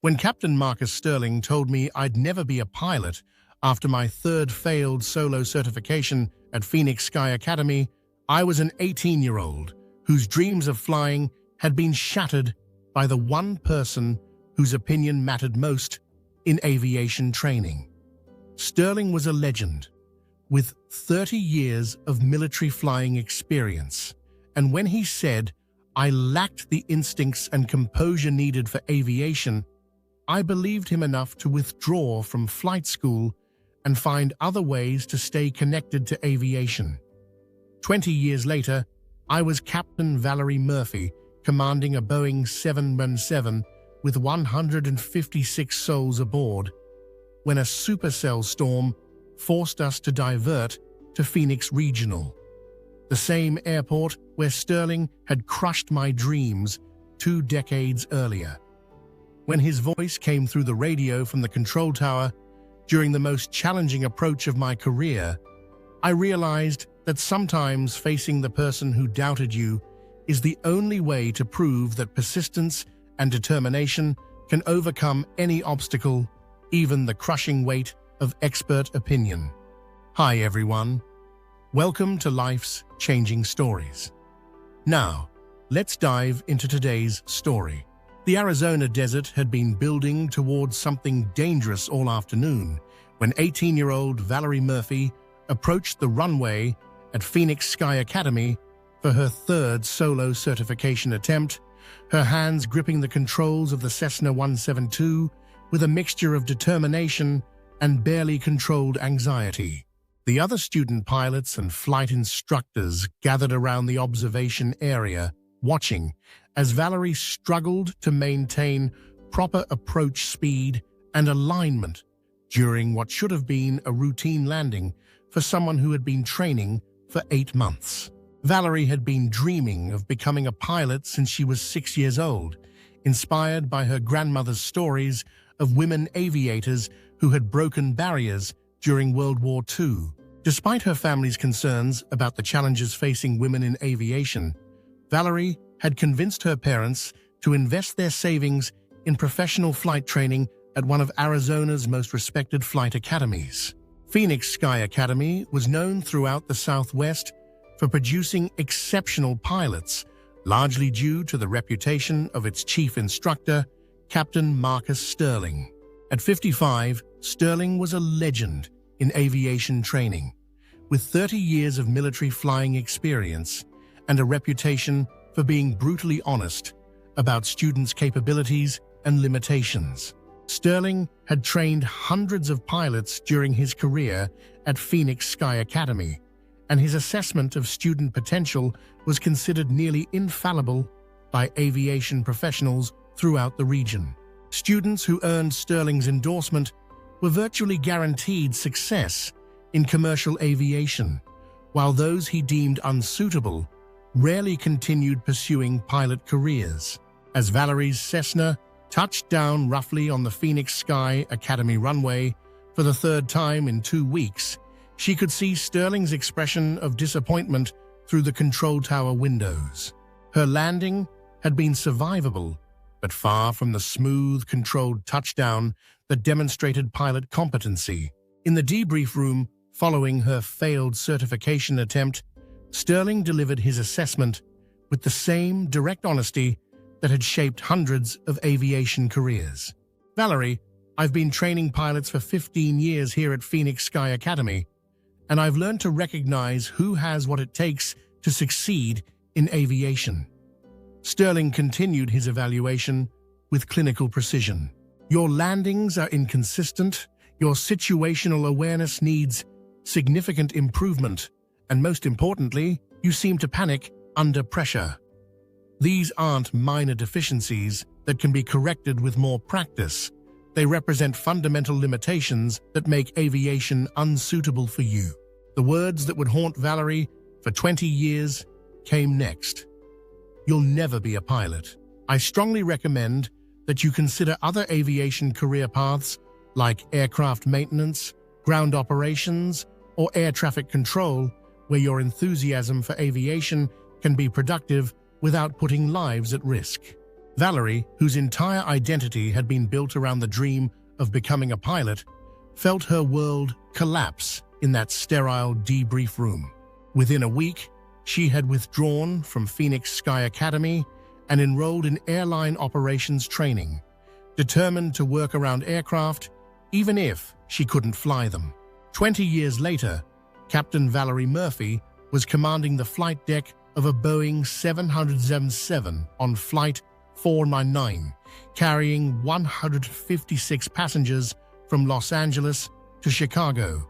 When Captain Marcus Sterling told me I'd never be a pilot after my third failed solo certification at Phoenix Sky Academy, I was an 18-year-old whose dreams of flying had been shattered by the one person whose opinion mattered most in aviation training. Sterling was a legend, with 30 years of military flying experience, and when he said I lacked the instincts and composure needed for aviation, I believed him enough to withdraw from flight school and find other ways to stay connected to aviation. 20 years later, I was Captain Valerie Murphy, commanding a Boeing 717 with 156 souls aboard, when a supercell storm forced us to divert to Phoenix Regional, the same airport where Sterling had crushed my dreams 2 decades earlier. When his voice came through the radio from the control tower during the most challenging approach of my career, I realized that sometimes facing the person who doubted you is the only way to prove that persistence and determination can overcome any obstacle, even the crushing weight of expert opinion. Hi everyone. Welcome to Life's Changing Stories. Now, let's dive into today's story. The Arizona desert had been building towards something dangerous all afternoon when 18-year-old Valerie Murphy approached the runway at Phoenix Sky Academy for her third solo certification attempt, her hands gripping the controls of the Cessna 172 with a mixture of determination and barely controlled anxiety. The other student pilots and flight instructors gathered around the observation area, watching as Valerie struggled to maintain proper approach speed and alignment during what should have been a routine landing for someone who had been training for 8 months. Valerie had been dreaming of becoming a pilot since she was 6 years old, inspired by her grandmother's stories of women aviators who had broken barriers during World War II. Despite her family's concerns about the challenges facing women in aviation, Valerie had convinced her parents to invest their savings in professional flight training at one of Arizona's most respected flight academies. Phoenix Sky Academy was known throughout the Southwest for producing exceptional pilots, largely due to the reputation of its chief instructor, Captain Marcus Sterling. At 55, Sterling was a legend in aviation training, with 30 years of military flying experience and a reputation for being brutally honest about students' capabilities and limitations. Sterling had trained hundreds of pilots during his career at Phoenix Sky Academy, and his assessment of student potential was considered nearly infallible by aviation professionals throughout the region. Students who earned Sterling's endorsement were virtually guaranteed success in commercial aviation, while those he deemed unsuitable rarely continued pursuing pilot careers. As Valerie's Cessna touched down roughly on the Phoenix Sky Academy runway for the third time in 2 weeks, she could see Sterling's expression of disappointment through the control tower windows. Her landing had been survivable, but far from the smooth, controlled touchdown that demonstrated pilot competency. In the debrief room following her failed certification attempt, Sterling delivered his assessment with the same direct honesty that had shaped hundreds of aviation careers. Valerie, I've been training pilots for 15 years here at Phoenix Sky Academy, and I've learned to recognize who has what it takes to succeed in aviation. Sterling continued his evaluation with clinical precision. Your landings are inconsistent, your situational awareness needs significant improvement, and most importantly, you seem to panic under pressure. These aren't minor deficiencies that can be corrected with more practice. They represent fundamental limitations that make aviation unsuitable for you. The words that would haunt Valerie for 20 years came next. You'll never be a pilot. I strongly recommend that you consider other aviation career paths like aircraft maintenance, ground operations, or air traffic control, where your enthusiasm for aviation can be productive without putting lives at risk. Valerie, whose entire identity had been built around the dream of becoming a pilot, felt her world collapse in that sterile debrief room. Within a week, she had withdrawn from Phoenix Sky Academy and enrolled in airline operations training, determined to work around aircraft even if she couldn't fly them. 20 years later, Captain Valerie Murphy was commanding the flight deck of a Boeing 777 on Flight 499, carrying 156 passengers from Los Angeles to Chicago.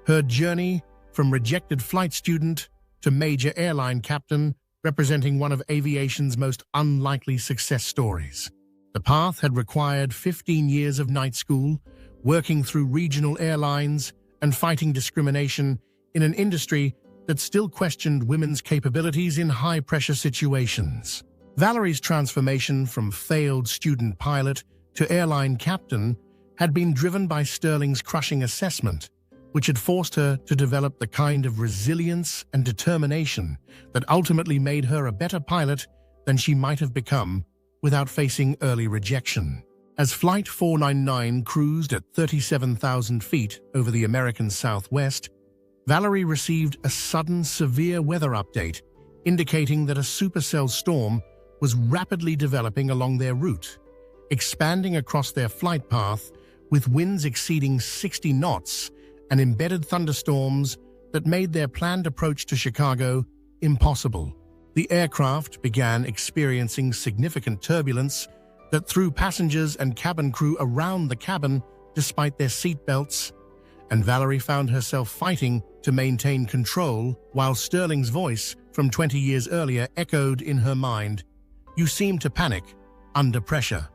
Her journey from rejected flight student to major airline captain, representing one of aviation's most unlikely success stories. The path had required 15 years of night school, working through regional airlines, and fighting discrimination in an industry that still questioned women's capabilities in high-pressure situations. Valerie's transformation from failed student pilot to airline captain had been driven by Sterling's crushing assessment, which had forced her to develop the kind of resilience and determination that ultimately made her a better pilot than she might have become without facing early rejection. As Flight 499 cruised at 37,000 feet over the American Southwest, Valerie received a sudden severe weather update indicating that a supercell storm was rapidly developing along their route, expanding across their flight path with winds exceeding 60 knots and embedded thunderstorms that made their planned approach to Chicago impossible. The aircraft began experiencing significant turbulence that threw passengers and cabin crew around the cabin despite their seatbelts, and Valerie found herself fighting to maintain control while Sterling's voice from 20 years earlier echoed in her mind, "You seem to panic under pressure."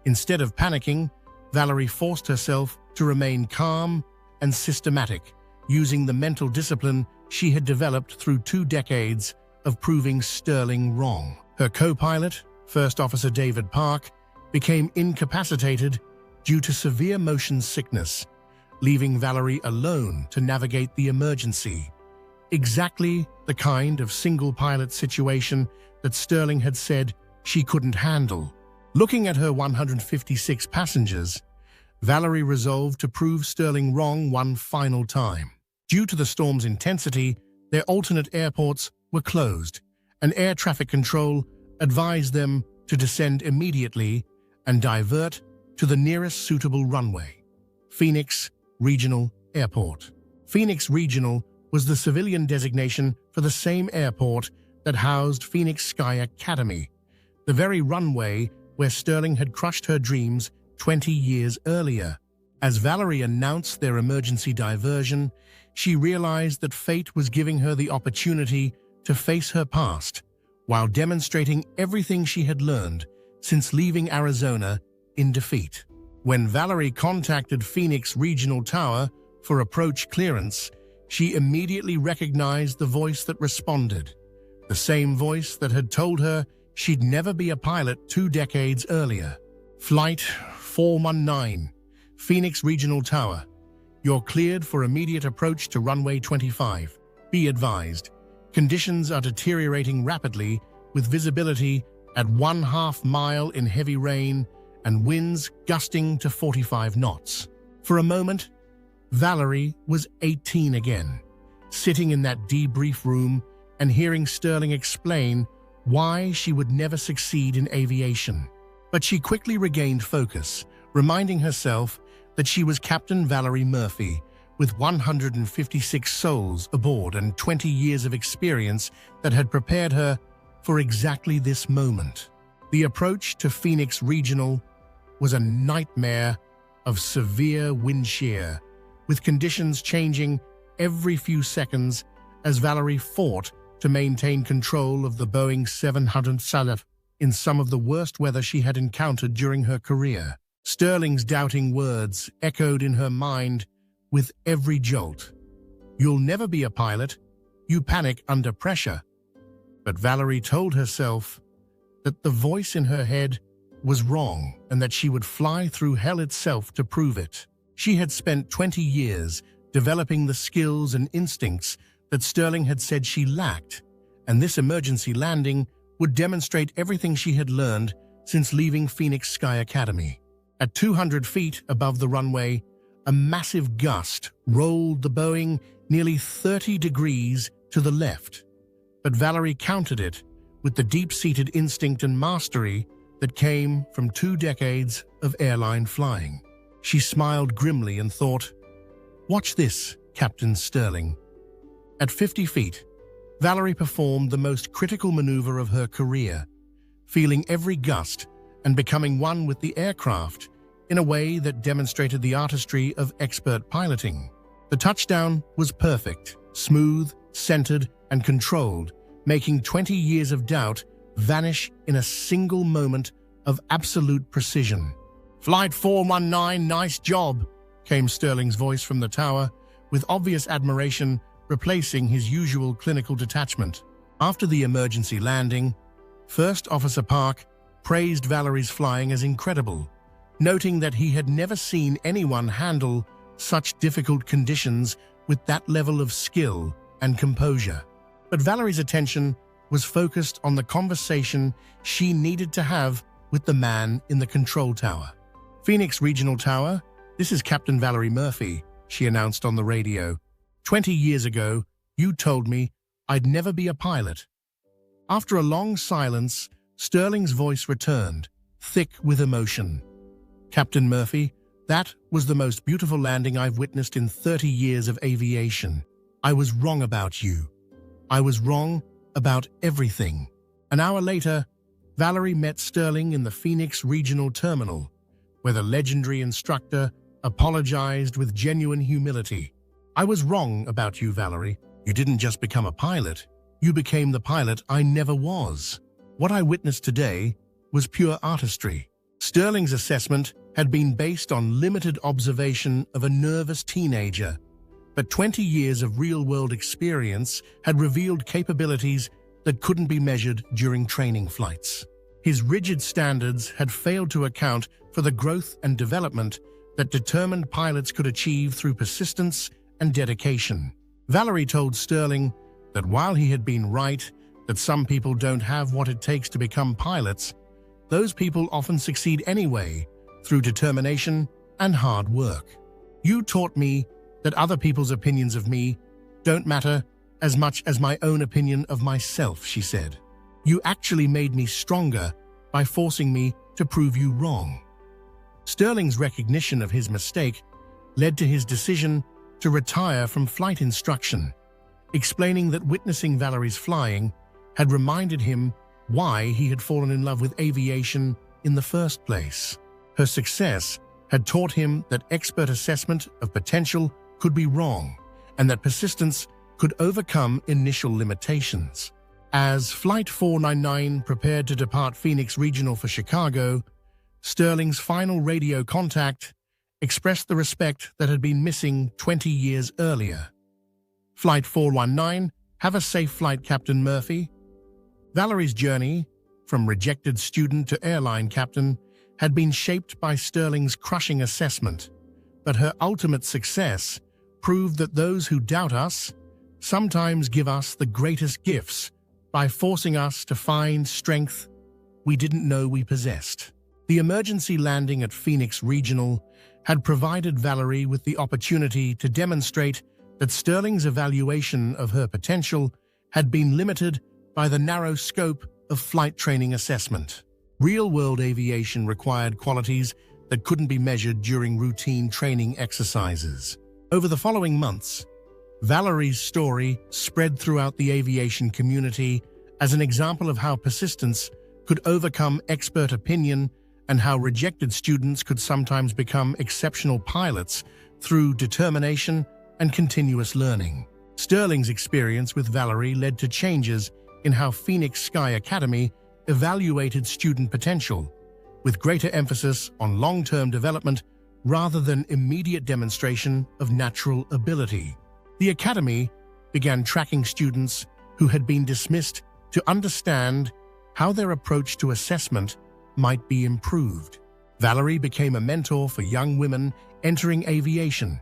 Instead of panicking, Valerie forced herself to remain calm and systematic, using the mental discipline she had developed through 2 decades of proving Sterling wrong. Her co-pilot, First Officer David Park, became incapacitated due to severe motion sickness, leaving Valerie alone to navigate the emergency. Exactly the kind of single-pilot situation that Sterling had said she couldn't handle. Looking at her 156 passengers, Valerie resolved to prove Sterling wrong one final time. Due to the storm's intensity, their alternate airports were closed, and air traffic control advised them to descend immediately and divert to the nearest suitable runway, Phoenix Regional Airport. Phoenix Regional was the civilian designation for the same airport that housed Phoenix Sky Academy, the very runway where Sterling had crushed her dreams 20 years earlier. As Valerie announced their emergency diversion, she realized that fate was giving her the opportunity to face her past, while demonstrating everything she had learned since leaving Arizona in defeat. When Valerie contacted Phoenix Regional Tower for approach clearance, she immediately recognized the voice that responded, the same voice that had told her she'd never be a pilot 2 decades earlier. Flight 419, Phoenix Regional Tower. You're cleared for immediate approach to runway 25. Be advised, conditions are deteriorating rapidly with visibility at 1/2 mile in heavy rain and winds gusting to 45 knots. For a moment, Valerie was 18 again, sitting in that debrief room and hearing Sterling explain why she would never succeed in aviation. But she quickly regained focus, reminding herself that she was Captain Valerie Murphy, with 156 souls aboard and 20 years of experience that had prepared her for exactly this moment. The approach to Phoenix Regional was a nightmare of severe wind shear, with conditions changing every few seconds as Valerie fought to maintain control of the Boeing 777 in some of the worst weather she had encountered during her career. Sterling's doubting words echoed in her mind with every jolt. "You'll never be a pilot. You panic under pressure." But Valerie told herself that the voice in her head was wrong and that she would fly through hell itself to prove it. She had spent 20 years developing the skills and instincts that Sterling had said she lacked, and this emergency landing would demonstrate everything she had learned since leaving Phoenix Sky Academy. At 200 feet above the runway, a massive gust rolled the Boeing nearly 30 degrees to the left. But Valerie countered it with the deep-seated instinct and mastery that came from 2 decades of airline flying. She smiled grimly and thought, "Watch this, Captain Sterling." At 50 feet, Valerie performed the most critical maneuver of her career, feeling every gust and becoming one with the aircraft in a way that demonstrated the artistry of expert piloting. The touchdown was perfect, smooth, centered, and controlled, making 20 years of doubt vanish in a single moment of absolute precision. "Flight 419, nice job," came Sterling's voice from the tower, with obvious admiration replacing his usual clinical detachment. After the emergency landing, First Officer Park praised Valerie's flying as incredible, noting that he had never seen anyone handle such difficult conditions with that level of skill and composure. But Valerie's attention was focused on the conversation she needed to have with the man in the control tower. "Phoenix Regional Tower, this is Captain Valerie Murphy," she announced on the radio. 20 years ago, you told me I'd never be a pilot." After a long silence, Sterling's voice returned, thick with emotion. "Captain Murphy, that was the most beautiful landing I've witnessed in 30 years of aviation. I was wrong about you. I was wrong about everything." An hour later, Valerie met Sterling in the Phoenix Regional Terminal, where the legendary instructor apologized with genuine humility. "I was wrong about you, Valerie. You didn't just become a pilot. You became the pilot I never was. What I witnessed today was pure artistry." Sterling's assessment had been based on limited observation of a nervous teenager, but 20 years of real-world experience had revealed capabilities that couldn't be measured during training flights. His rigid standards had failed to account for the growth and development that determined pilots could achieve through persistence and dedication. Valerie told Sterling that while he had been right that some people don't have what it takes to become pilots, those people often succeed anyway through determination and hard work. "You taught me that other people's opinions of me don't matter as much as my own opinion of myself," she said. "You actually made me stronger by forcing me to prove you wrong." Sterling's recognition of his mistake led to his decision to retire from flight instruction, explaining that witnessing Valerie's flying had reminded him why he had fallen in love with aviation in the first place. Her success had taught him that expert assessment of potential could be wrong, and that persistence could overcome initial limitations. As Flight 499 prepared to depart Phoenix Regional for Chicago, Sterling's final radio contact expressed the respect that had been missing 20 years earlier. "Flight 419, have a safe flight, Captain Murphy." Valerie's journey, from rejected student to airline captain, had been shaped by Sterling's crushing assessment, but her ultimate success proved that those who doubt us sometimes give us the greatest gifts by forcing us to find strength we didn't know we possessed. The emergency landing at Phoenix Regional had provided Valerie with the opportunity to demonstrate that Sterling's evaluation of her potential had been limited by the narrow scope of flight training assessment. Real-world aviation required qualities that couldn't be measured during routine training exercises. Over the following months, Valerie's story spread throughout the aviation community as an example of how persistence could overcome expert opinion and how rejected students could sometimes become exceptional pilots through determination and continuous learning. Sterling's experience with Valerie led to changes in how Phoenix Sky Academy evaluated student potential, with greater emphasis on long-term development rather than immediate demonstration of natural ability. The Academy began tracking students who had been dismissed to understand how their approach to assessment might be improved. Valerie became a mentor for young women entering aviation,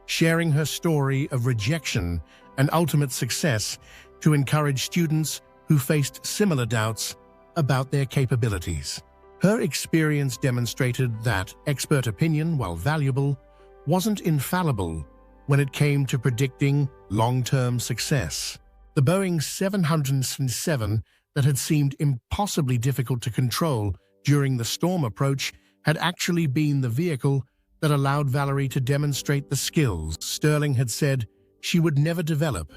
sharing her story of rejection and ultimate success to encourage students who faced similar doubts about their capabilities. Her experience demonstrated that expert opinion, while valuable, wasn't infallible when it came to predicting long-term success. The Boeing 707 that had seemed impossibly difficult to control during the storm approach had actually been the vehicle that allowed Valerie to demonstrate the skills Sterling had said she would never develop,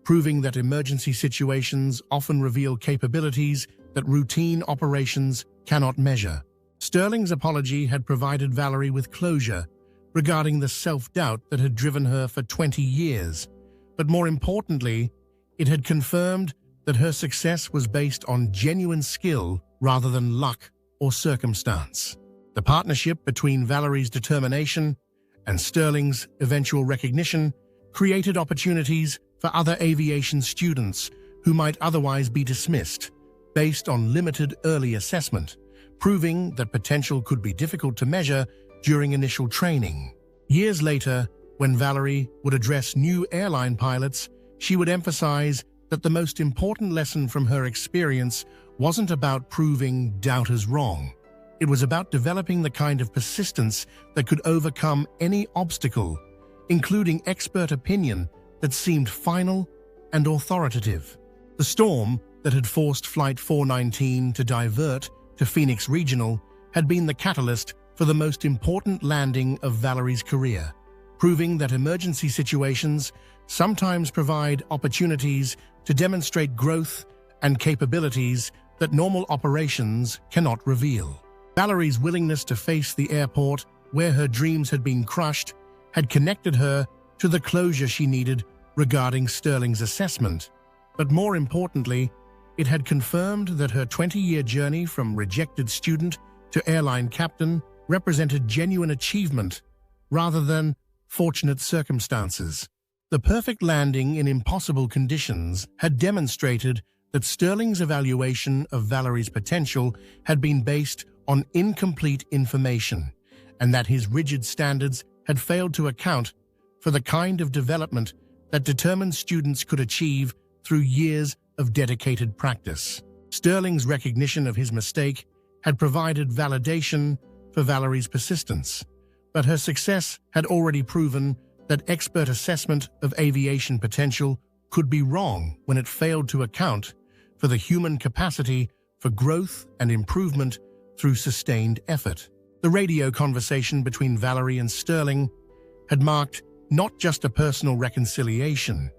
proving that emergency situations often reveal capabilities that routine operations cannot measure. Sterling's apology had provided Valerie with closure regarding the self-doubt that had driven her for 20 years, but more importantly, it had confirmed that her success was based on genuine skill rather than luck or circumstance. The partnership between Valerie's determination and Sterling's eventual recognition created opportunities for other aviation students who might otherwise be dismissed based on limited early assessment, proving that potential could be difficult to measure during initial training. Years later, when Valerie would address new airline pilots, she would emphasize that the most important lesson from her experience wasn't about proving doubters wrong. It was about developing the kind of persistence that could overcome any obstacle, including expert opinion that seemed final and authoritative. The storm that had forced Flight 419 to divert to Phoenix Regional had been the catalyst for the most important landing of Valerie's career, proving that emergency situations sometimes provide opportunities to demonstrate growth and capabilities that normal operations cannot reveal. Valerie's willingness to face the airport where her dreams had been crushed had connected her to the closure she needed regarding Sterling's assessment, but more importantly, it had confirmed that her 20-year journey from rejected student to airline captain represented genuine achievement rather than fortunate circumstances. The perfect landing in impossible conditions had demonstrated that Sterling's evaluation of Valerie's potential had been based on incomplete information, and that his rigid standards had failed to account for the kind of development that determined students could achieve through years of dedicated practice. Sterling's recognition of his mistake had provided validation for Valerie's persistence, but her success had already proven that expert assessment of aviation potential could be wrong when it failed to account for the human capacity for growth and improvement through sustained effort. The radio conversation between Valerie and Sterling had marked not just a personal reconciliation,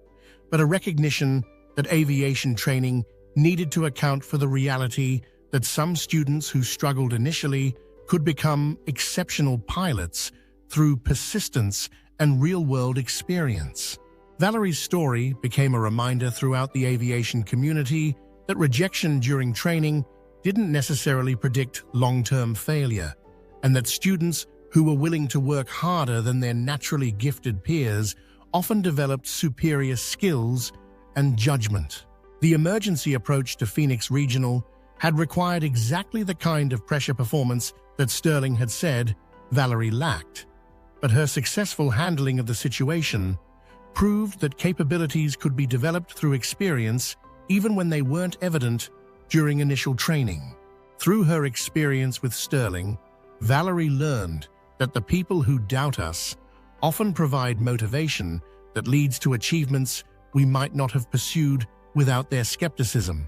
but a recognition that aviation training needed to account for the reality that some students who struggled initially could become exceptional pilots through persistence and real-world experience. Valerie's story became a reminder throughout the aviation community that rejection during training didn't necessarily predict long-term failure, and that students who were willing to work harder than their naturally gifted peers often developed superior skills and judgment. The emergency approach to Phoenix Regional had required exactly the kind of pressure performance that Sterling had said Valerie lacked, but her successful handling of the situation proved that capabilities could be developed through experience even when they weren't evident during initial training. Through her experience with Sterling, Valerie learned that the people who doubt us often provide motivation that leads to achievements we might not have pursued without their skepticism,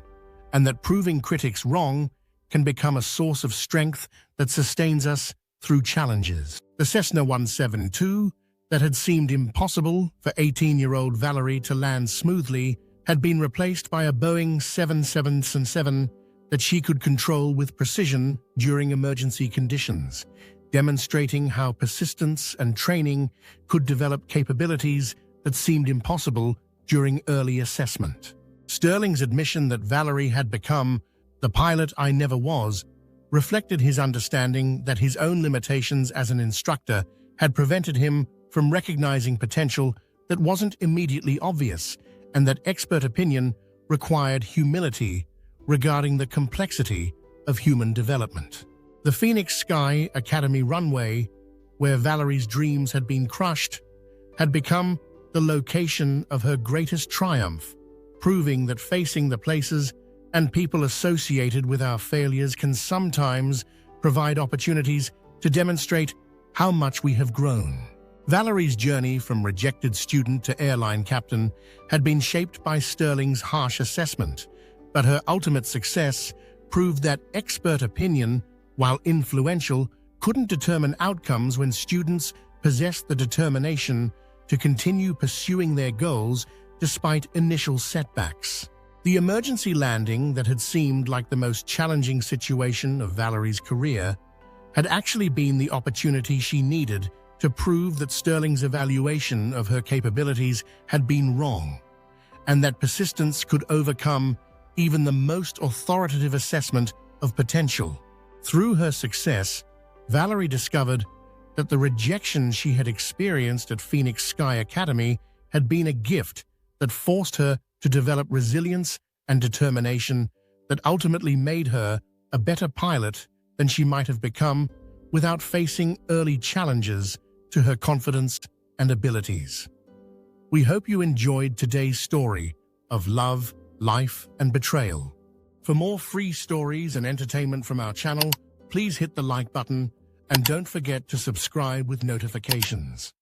and that proving critics wrong can become a source of strength that sustains us through challenges. The Cessna 172 that had seemed impossible for 18-year-old Valerie to land smoothly had been replaced by a Boeing 777 that she could control with precision during emergency conditions, demonstrating how persistence and training could develop capabilities that seemed impossible during early assessment. Sterling's admission that Valerie had become the pilot I never was reflected his understanding that his own limitations as an instructor had prevented him from recognizing potential that wasn't immediately obvious, and that expert opinion required humility regarding the complexity of human development. The Phoenix Sky Academy runway, where Valerie's dreams had been crushed, had become the location of her greatest triumph, proving that facing the places and people associated with our failures can sometimes provide opportunities to demonstrate how much we have grown. Valerie's journey from rejected student to airline captain had been shaped by Sterling's harsh assessment, but her ultimate success proved that expert opinion, while influential, couldn't determine outcomes when students possessed the determination to continue pursuing their goals despite initial setbacks. The emergency landing that had seemed like the most challenging situation of Valerie's career had actually been the opportunity she needed to prove that Sterling's evaluation of her capabilities had been wrong, and that persistence could overcome even the most authoritative assessment of potential. Through her success, Valerie discovered that the rejection she had experienced at Phoenix Sky Academy had been a gift that forced her to develop resilience and determination that ultimately made her a better pilot than she might have become without facing early challenges to her confidence and abilities. We hope you enjoyed today's story of love, life, and betrayal. For more free stories and entertainment from our channel, please hit the like button and don't forget to subscribe with notifications.